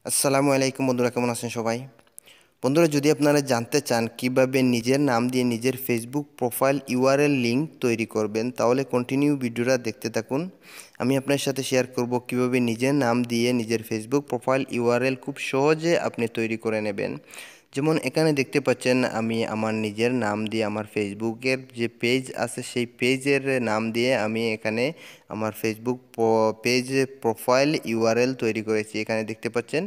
আসসালামু আলাইকুম বন্ধুরা, কেমন আছেন সবাই? বন্ধুরা, যদি আপনারা জানতে চান কিভাবে নিজের নাম দিয়ে নিজের ফেসবুক প্রোফাইল ইউআরএল লিংক তৈরি করবেন, তাহলে কন্টিনিউ ভিডিওটা দেখতে থাকুন। আমি আপনার সাথে শেয়ার করব কিভাবে নিজের নাম দিয়ে নিজের ফেসবুক প্রোফাইল ইউআরএল খুব সহজে আপনি তৈরি করে নেবেন। যেমন এখানে দেখতে পাচ্ছেন, আমি আমার নিজের নাম দিয়ে আমার ফেসবুকের যে পেজ আছে সেই পেজের নাম দিয়ে আমি এখানে আমার ফেসবুক পেজ প্রোফাইল ইউআরএল তৈরি করেছি। এখানে দেখতে পাচ্ছেন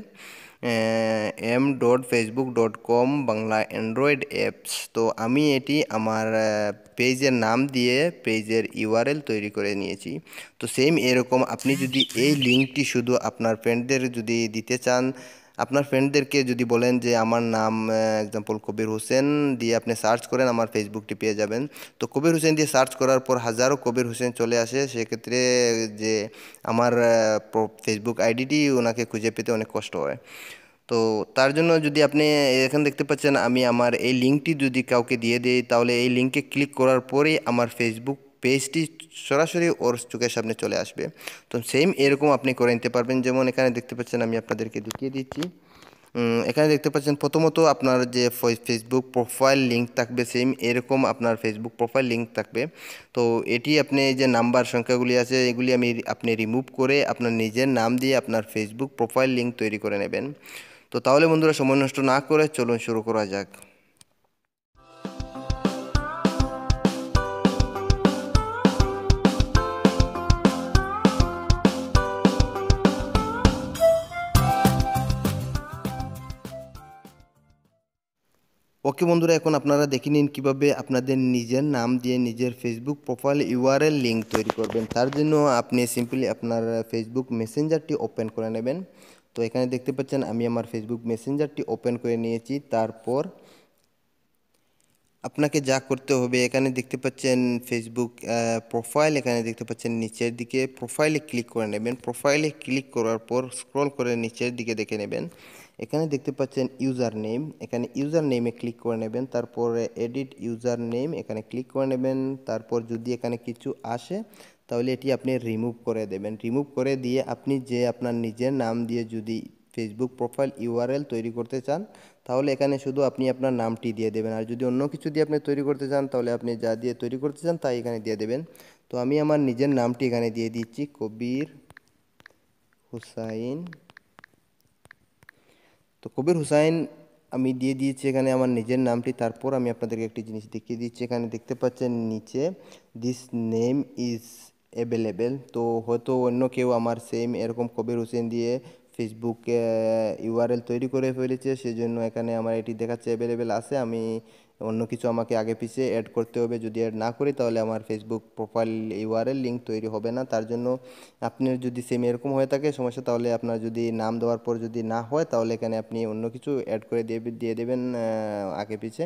m.facebook.com বাংলা অ্যান্ড্রয়েড অ্যাপস। তো আমি এটি আমার পেজের নাম দিয়ে পেজের ইউআরএল তৈরি করে নিয়েছি। তো সেম এরকম আপনি যদি এই লিঙ্কটি শুধু আপনার ফ্রেন্ডদের যদি দিতে চান, আপনার ফ্রেন্ডদেরকে যদি বলেন যে আমার নাম এক্সাম্পল কবির হোসেন দিয়ে আপনি সার্চ করেন, আমার ফেসবুকটি পেয়ে যাবেন। তো কবির হোসেন দিয়ে সার্চ করার পর হাজারো কবির হোসেন চলে আসে, সেক্ষেত্রে যে আমার ফেসবুক আইডিটি ওনাকে খুঁজে পেতে অনেক কষ্ট হয়। তো তার জন্য যদি আপনি এখানে দেখতে পাচ্ছেন, আমি আমার এই লিঙ্কটি যদি কাউকে দিয়ে দিই, তাহলে এই লিঙ্কে ক্লিক করার পরেই আমার ফেসবুক পেজটি সরাসরি ওর চোখের সামনে চলে আসবে। তো সেম এরকম আপনি করে নিতে পারবেন। যেমন এখানে দেখতে পাচ্ছেন, আমি আপনাদেরকে দেখিয়ে দিচ্ছি। এখানে দেখতে পাচ্ছেন প্রথমত আপনার যে ফেসবুক প্রোফাইল লিঙ্ক থাকবে, সেম এরকম আপনার ফেসবুক প্রোফাইল লিঙ্ক থাকবে। তো এটি আপনি যে নাম্বার সংখ্যাগুলি আছে এগুলি আপনি রিমুভ করে আপনার নিজের নাম দিয়ে আপনার ফেসবুক প্রোফাইল লিঙ্ক তৈরি করে নেবেন। তো তাহলে বন্ধুরা, সময় নষ্ট না করে চলুন শুরু করা যাক। ওকে বন্ধুরা, এখন আপনারা দেখে নিন কীভাবে আপনাদের নিজের নাম দিয়ে নিজের ফেসবুক প্রোফাইল ইউআরএল লিঙ্ক তৈরি করবেন। তার জন্য আপনি সিম্পলি আপনার ফেসবুক মেসেঞ্জারটি ওপেন করে নেবেন। তো এখানে দেখতে পাচ্ছেন, আমি আমার ফেসবুক মেসেঞ্জারটি ওপেন করে নিয়েছি। তারপর আপনাকে যা করতে হবে, এখানে দেখতে পাচ্ছেন ফেসবুক প্রোফাইল, এখানে দেখতে পাচ্ছেন নিচের দিকে প্রোফাইলে ক্লিক করে নেবেন। প্রোফাইলে ক্লিক করার পর স্ক্রল করে নিচের দিকে দেখে নেবেন। এখানে দেখতে পাচ্ছেন ইউজার নেম, এখানে ইউজার নেমে ক্লিক করে নেবেন। তারপরে এডিট ইউজার নেম, এখানে ক্লিক করে নেবেন। তারপর যদি এখানে কিছু আসে তাহলে এটি আপনি রিমুভ করে দেবেন। রিমুভ করে দিয়ে আপনি যে আপনার নিজের নাম দিয়ে যদি ফেসবুক প্রোফাইল ইউআরএল তৈরি করতে চান, তাহলে এখানে শুধু আপনি আপনার নামটি দিয়ে দেবেন। আর যদি অন্য কিছু দিয়ে আপনি তৈরি করতে চান, তাহলে আপনি যা দিয়ে তৈরি করতে চান তাই এখানে দিয়ে দেবেন। তো আমি আমার নিজের নামটি এখানে দিয়ে দিচ্ছি, কবির হুসাইন। তো কবির হুসাইন আমি দিয়ে দিয়েছি এখানে আমার নিজের নামটি। তারপর আমি আপনাদেরকে একটি জিনিস দেখিয়ে দিচ্ছি, এখানে দেখতে পাচ্ছেন নিচে দিস নেম ইজ অ্যাভেলেবেল। তো হয়তো অন্য কেউ আমার সেম এরকম কবির হোসেন দিয়ে ফেসবুক ইউআরএল তৈরি করে ফেলেছে, সেজন্য এখানে আমার এটি দেখাচ্ছে অ্যাভেলেবেল আছে। আমি অন্য কিছু আমাকে আগে পিছিয়ে অ্যাড করতে হবে। যদি অ্যাড না করি তাহলে আমার ফেসবুক প্রোফাইল ইউআরএল লিঙ্ক তৈরি হবে না। তার জন্য আপনার যদি সেম এরকম হয়ে থাকে সমস্যা, তাহলে আপনার যদি নাম দেওয়ার পর যদি না হয়, তাহলে এখানে আপনি অন্য কিছু অ্যাড করে দিয়ে দেবেন আগে পিছে।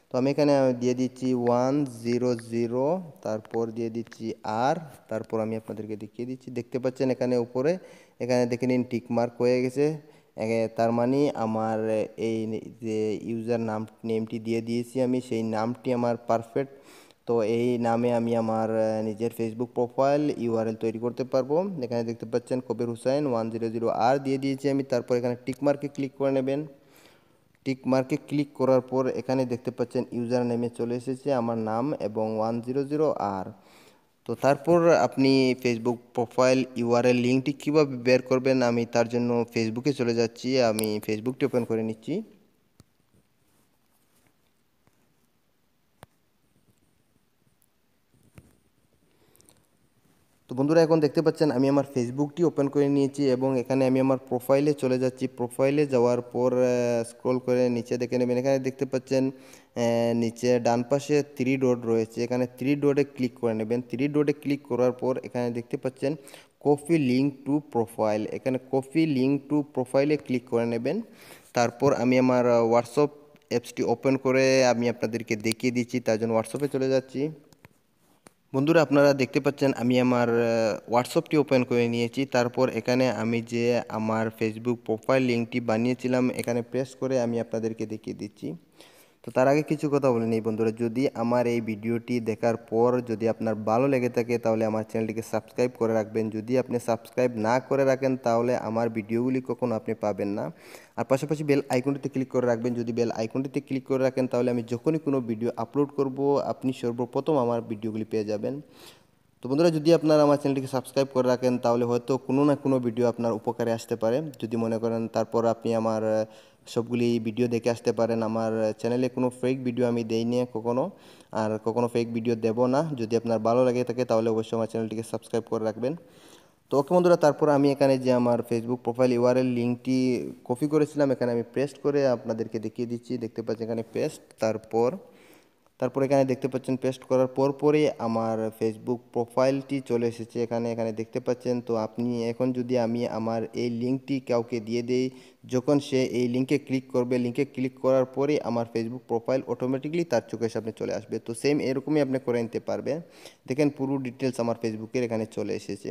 তো আমি এখানে দিয়ে দিচ্ছি 100, তারপর দিয়ে দিচ্ছি আর, তারপর আমি আপনাদেরকে দেখিয়ে দিচ্ছি। দেখতে পাচ্ছেন এখানে উপরে, এখানে দেখে নিন টিক মার্ক হয়ে গেছে। তার মানে আমার এই যে ইউজার নেমটি দিয়ে দিয়েছি আমি, সেই নামটি আমার পারফেক্ট। তো এই নামে আমি আমার নিজের ফেসবুক প্রোফাইল ইউআরএল তৈরি করতে পারবো। এখানে দেখতে পাচ্ছেন কবির হুসাইন 100 আর দিয়ে দিয়েছি আমি। তারপর এখানে টিক মার্কে ক্লিক করে নেবেন। টিক মার্কে ক্লিক করার পর এখানে দেখতে পাচ্ছেন ইউজার নেমে চলে এসেছে আমার নাম এবং 100 আর। তো তারপর আপনি ফেসবুক প্রোফাইল ইউআরএল লিঙ্কটি কীভাবে বের করবেন, আমি তার জন্য ফেসবুকে চলে যাচ্ছি। আমি ফেসবুকটি ওপেন করে নিচ্ছি। তো বন্ধুরা, এখন দেখতে পাচ্ছেন আমি আমার ফেসবুকটি ওপেন করে নিয়েছি এবং এখানে আমি আমার প্রোফাইলে চলে যাচ্ছি। প্রোফাইলে যাওয়ার পর স্ক্রল করে নিচে দেখে নেবেন। এখানে দেখতে পাচ্ছেন নিচে ডান পাশে 3 ডট রয়েছে, এখানে 3 ডটে ক্লিক করে নেবেন। 3 ডটে ক্লিক করার পর এখানে দেখতে পাচ্ছেন কপি লিঙ্ক টু প্রোফাইল, এখানে কপি লিঙ্ক টু প্রোফাইলে ক্লিক করে নেবেন। তারপর আমি আমার হোয়াটসঅ্যাপ অ্যাপসটি ওপেন করে আমি আপনাদেরকে দেখিয়ে দিচ্ছি, তার জন্য হোয়াটসঅ্যাপে চলে যাচ্ছি। বন্ধুরা, আপনারা দেখতে পাচ্ছেন আমি আমার হোয়াটসঅ্যাপটি ওপেন করে নিয়েছি। তারপর এখানে আমি যে আমার ফেসবুক প্রোফাইল লিঙ্কটি বানিয়েছিলাম এখানে প্রেস করে আমি আপনাদেরকে দেখিয়ে দিচ্ছি। তো তার আগে কিছু কথা বলে নিই বন্ধুরা, যদি আমার এই ভিডিওটি দেখার পর যদি আপনার ভালো লেগে থাকে তাহলে আমার চ্যানেলটিকে সাবস্ক্রাইব করে রাখবেন। যদি আপনি সাবস্ক্রাইব না করে রাখেন তাহলে আমার ভিডিওগুলি কখনো আপনি পাবেন না। আর পাশাপাশি বেল আইকনটিতে ক্লিক করে রাখবেন। যদি বেল আইকনটিতে ক্লিক করে রাখেন তাহলে আমি যখনই কোনো ভিডিও আপলোড করব আপনি সর্বপ্রথম আমার ভিডিওগুলি পেয়ে যাবেন। তো বন্ধুরা, যদি আপনারা আমার চ্যানেলটিকে সাবস্ক্রাইব করে রাখেন তাহলে হয়তো কোনো না কোনো ভিডিও আপনার উপকারে আসতে পারে। যদি মনে করেন তারপর আপনি আমার সবগুলি ভিডিও দেখে আসতে পারেন। আমার চ্যানেলে কোনো ফেক ভিডিও আমি দেই না কখনো, আর কখনো ফেক ভিডিও দেব না। যদি আপনার ভালো লাগে থাকে তাহলে অবশ্যই আমার চ্যানেলটিকে সাবস্ক্রাইব করে রাখবেন। তো ওকে বন্ধুরা, তারপর আমি এখানে যে আমার ফেসবুক প্রোফাইল ইউআরএল লিঙ্কটি কপি করেছিলাম এখানে আমি পেস্ট করে আপনাদেরকে দেখিয়ে দিচ্ছি। দেখতে পাচ্ছেন এখানে পেস্ট, তারপর এখানে দেখতে পাচ্ছেন পেস্ট করার পরই আমার ফেসবুক প্রোফাইলটি চলে এসেছে এখানে এখানে দেখতে পাচ্ছেন। তো আপনি এখন যদি আমি আমার এই লিঙ্কটি কাউকে দিয়ে দেই, যখন সে এই লিঙ্কে ক্লিক করবে, লিঙ্কে ক্লিক করার পরে আমার ফেসবুক প্রোফাইল অটোমেটিকলি তার চোখের সামনে চলে আসবে। তো সেম এরকমই আপনি করে নিতে পারবেন। দেখেন পুরো ডিটেলস আমার ফেসবুকের এখানে চলে এসেছে।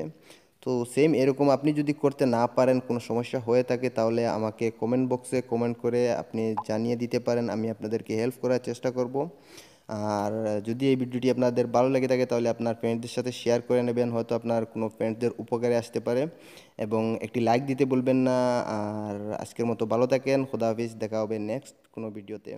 তো সেম এরকম আপনি যদি করতে না পারেন, কোনো সমস্যা হয়ে থাকে, তাহলে আমাকে কমেন্ট বক্সে কমেন্ট করে আপনি জানিয়ে দিতে পারেন। আমি আপনাদেরকে হেল্প করার চেষ্টা করব। আর যদি এই ভিডিওটি আপনাদের ভালো লেগে থাকে তাহলে আপনার ফ্রেন্ডদের সাথে শেয়ার করে নেবেন, হয়তো আপনার কোনো ফ্রেন্ডদের উপকারে আসতে পারে। এবং একটি লাইক দিতে বলবেন না। আর আজকের মতো ভালো থাকেন, খোদা হাফিজ, দেখা হবে নেক্সট কোনো ভিডিওতে।